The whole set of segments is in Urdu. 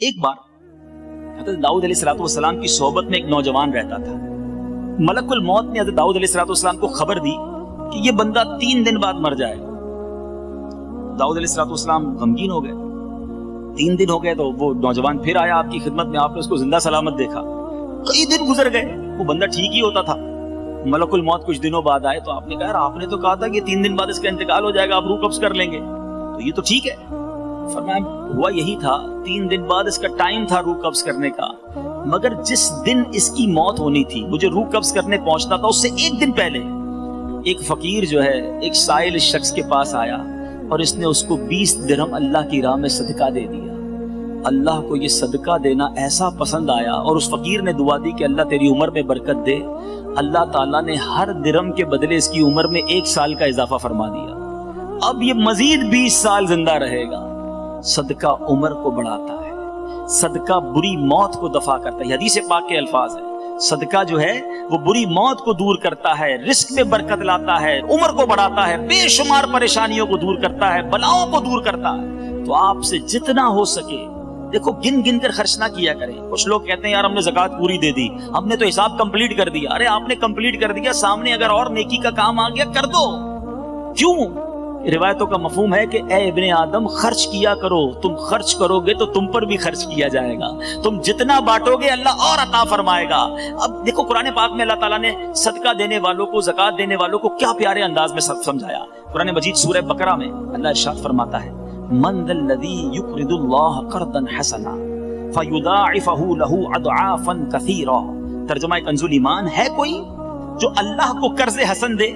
ایک بار حضرت داؤد علیہ السلام کی صحبت میں ایک نوجوان رہتا تھا. ملک الموت نے حضرت داؤد علیہ السلام کو خبر دی کہ یہ بندہ 3 دن بعد مر جائے. داؤد علیہ السلام غمگین ہو گئے. 3 دن ہو گئے تو وہ نوجوان پھر آیا آپ کی خدمت میں. آپ نے اس کو زندہ سلامت دیکھا. کئی دن گزر گئے, وہ بندہ ٹھیک ہی ہوتا تھا. ملک الموت کچھ دنوں بعد آئے تو آپ نے کہا آپ نے تو کہا تھا کہ 3 دن بعد اس کا انتقال ہو جائے گا, آپ روح قبض کر لیں گے, تو یہ تو ٹھیک ہے. فرمایا ہوا یہی تھا, 3 دن بعد اس کا ٹائم تھا روح قبض کرنے کا, مگر جس دن اس کی موت ہونی تھی, مجھے روح قبض کرنے پہنچنا تھا, اس سے 1 دن پہلے ایک فقیر جو ہے ایک سائل شخص کے پاس آیا اور اس نے اس کو 20 درہم اللہ کی راہ میں صدقہ دے دیا. اللہ کو یہ صدقہ دینا ایسا پسند آیا اور اس فقیر نے دعا دی کہ اللہ تیری عمر میں برکت دے. اللہ تعالیٰ نے ہر درہم کے بدلے اس کی عمر میں 1 سال کا اضافہ فرما دیا. اب یہ مزید 20 سال زندہ رہے گا. صدقہ عمر کو بڑھاتا ہے, صدقہ بری موت کو دفع کرتا ہے. حدیث پاک کے الفاظ ہیں, صدقہ جو ہے وہ بری موت کو دور کرتا ہے, رزق میں برکت لاتا ہے, عمر کو بڑھاتا ہے, بے شمار پریشانیوں کو دور کرتا ہے, بلاؤں کو دور کرتا ہے. تو آپ سے جتنا ہو سکے دیکھو گن گن کر خرچ نہ کیا کریں. کچھ لوگ کہتے ہیں یار ہم نے زکوٰۃ پوری دے دی, ہم نے تو حساب کمپلیٹ کر دیا. ارے آپ نے کمپلیٹ کر دیا, سامنے اگر اور نیکی کا کام آ گیا کر دو. کیوں؟ روایتوں کا مفہوم ہے کہ اے ابن آدم خرچ کیا کرو, تم خرچ کرو گے تو تم پر بھی خرچ کیا جائے گا, تم جتنا بانٹو گے اللہ اور عطا فرمائے گا. اب دیکھو قرآن پاک میں اللہ تعالیٰ نے صدقہ دینے والوں کو, زکوٰۃ دینے والوں کو کیا پیارے انداز میں سمجھایا. قرآن مجید سورہ بقرہ میں اللہ ارشاد فرماتا ہے من ذا الذی یقرض اللہ قرضا حسنا فیضاعفہ لہ اضعافا کثیرا. ترجمہ کنز ایمان, ہے کوئی جو اللہ کو قرض حسن دے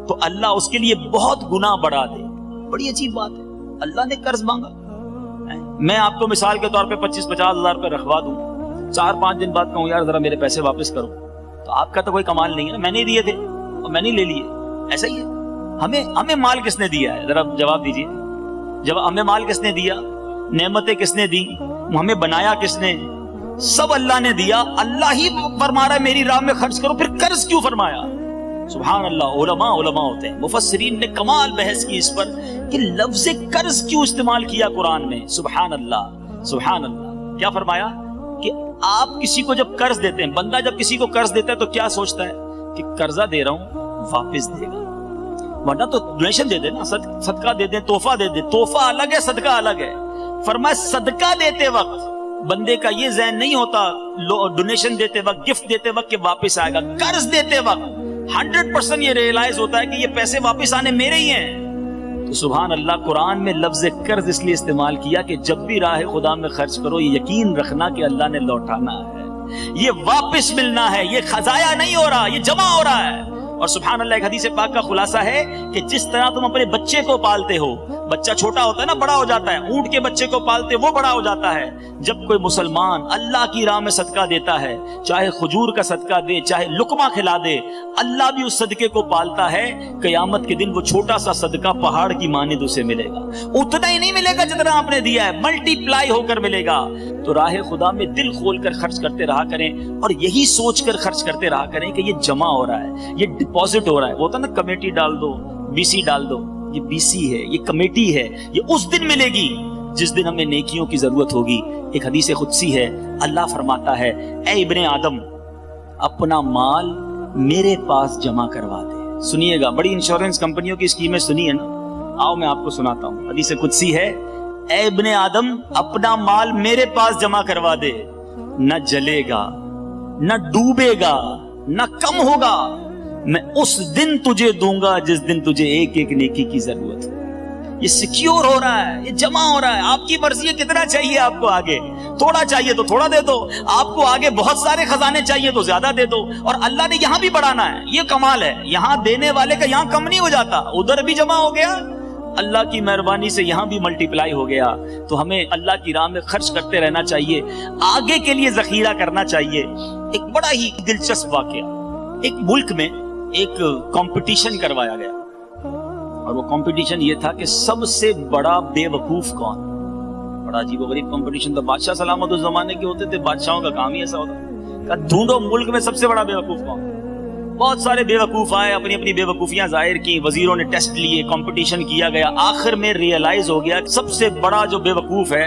تو اللہ اس کے لیے بہت گنا بڑھا دے. بڑی عجیب بات ہے, اللہ نے قرض مانگا. میں آپ کو مثال کے طور پہ 25-50 ہزار روپے رکھوا دوں, 4-5 دن بعد کہوں یار ذرا میرے پیسے واپس کرو, تو آپ کا تو کوئی کمال نہیں ہے, میں نے دیے تھے اور میں نے لے لیے. ایسا ہی ہے. ہمیں مال کس نے دیا ہے, ذرا جواب دیجیے. جب ہمیں مال کس نے دیا, نعمتیں کس نے دی, ہمیں بنایا کس نے؟ سب اللہ نے دیا. اللہ ہی فرما رہا ہے میری راہ میں خرچ کرو, پھر قرض کیوں فرمایا؟ سبحان اللہ. علماء ہوتے ہیں, مفسرین نے کمال بحث کی اس پر کہ لفظ قرض کیوں استعمال کیا قرآن میں. سبحان اللہ سبحان اللہ. کیا فرمایا کہ آپ کسی کو جب قرض دیتے ہیں, بندہ جب کسی کو قرض دیتا ہے تو کیا سوچتا ہے کہ قرضہ دے رہا ہوں واپس دے گا, ورنہ تو ڈونیشن دے دے نا, صدقہ دے دیں, تحفہ دے دیں. تحفہ الگ ہے, صدقہ الگ ہے. فرمایا صدقہ دیتے وقت بندے کا یہ ذہن نہیں ہوتا, ڈونیشن دیتے وقت, گفٹ دیتے وقت کہ واپس آئے گا. قرض دیتے وقت 100% یہ ریئلائز ہوتا ہے کہ یہ پیسے واپس آنے میرے ہی ہیں. تو سبحان اللہ, قرآن میں لفظ قرض اس لیے استعمال کیا کہ جب بھی راہ خدا میں خرچ کرو یہ یقین رکھنا کہ اللہ نے لوٹانا ہے, یہ واپس ملنا ہے, یہ خزایا نہیں ہو رہا, یہ جمع ہو رہا ہے. اور سبحان اللہ ایک حدیث پاک کا خلاصہ ہے کہ جس طرح تم اپنے بچے کو پالتے ہو, بچہ چھوٹا ہوتا ہے نا, بڑا ہو جاتا ہے, اونٹ کے بچے کو پالتے وہ بڑا ہو جاتا ہے. جب کوئی مسلمان اللہ کی راہ میں صدقہ دیتا ہے, چاہے کھجور کا صدقہ دے, چاہے لقمہ کھلا دے, اللہ بھی اس صدقے کو پالتا ہے. قیامت کے دن وہ چھوٹا سا صدقہ پہاڑ کی مانند اسے ملے گا. اتنا ہی نہیں ملے گا جتنا آپ نے دیا ہے, ملٹی پلائی ہو کر ملے گا. تو راہ خدا میں دل کھول کر خرچ کرتے رہا کریں اور یہی سوچ کر خرچ کرتے رہا کریں کہ یہ جمع ہو رہا ہے, یہ ڈپازٹ ہو رہا ہے. وہ ہوتا نا کمیٹی ڈال دو, بی سی ڈال دو, یہ بی سی ہے, یہ کمیٹی ہے, یہ اس دن ملے گی جس دن ہمیں نیکیوں کی ضرورت ہوگی. ایک حدیث قدسی ہے, اللہ فرماتا ہے اے ابن آدم اپنا مال میرے پاس جمع کروا دے. سنیے گا, بڑی انشورنس کمپنیوں کی اسکیمیں سنی ہے نا, آؤ میں آپ کو سناتا ہوں. حدیث قدسی ہے اے ابن آدم اپنا مال میرے پاس جمع کروا دے, نہ جلے گا, نہ ڈوبے گا, نہ کم ہوگا. میں اس دن تجھے دوں گا جس دن تجھے ایک ایک نیکی کی ضرورت ہو. یہ سیکیور ہو رہا ہے, یہ جمع ہو رہا ہے. آپ کی مرضی ہے کتنا چاہیے آپ کو, آگے تھوڑا چاہیے تو تھوڑا دے دو, آپ کو آگے بہت سارے خزانے چاہیے تو زیادہ دے دو. اور اللہ نے یہاں بھی بڑھانا ہے, یہ کمال ہے. یہاں دینے والے کا یہاں کم نہیں ہو جاتا, ادھر بھی جمع ہو گیا, اللہ کی مہربانی سے یہاں بھی ملٹی پلائی ہو گیا. تو ہمیں اللہ کی راہ میں خرچ کرتے رہنا چاہیے, آگے کے لیے ذخیرہ کرنا چاہیے. ایک بڑا ہی دلچسپ واقعہ, ایک ملک میں ایک کمپٹیشن کروایا گیا اور وہ کمپٹیشن یہ تھا کہ سب سے بڑا بے وقوف کون. بڑا عجیب و غریب کمپٹیشن تھا. بادشاہ سلامت اس زمانے کے ہوتے تھے, بادشاہوں کا کام ہی ایسا ہوتا کہ ڈھونڈو ملک میں سب سے بڑا بے وقوف کون. بہت سارے بے وقوف آئے, اپنی اپنی بے وقوفیاں ظاہر کی, وزیروں نے ٹیسٹ لیے, کمپٹیشن کیا گیا. آخر میں ریئلائز ہو گیا سب سے بڑا جو بے وقوف ہے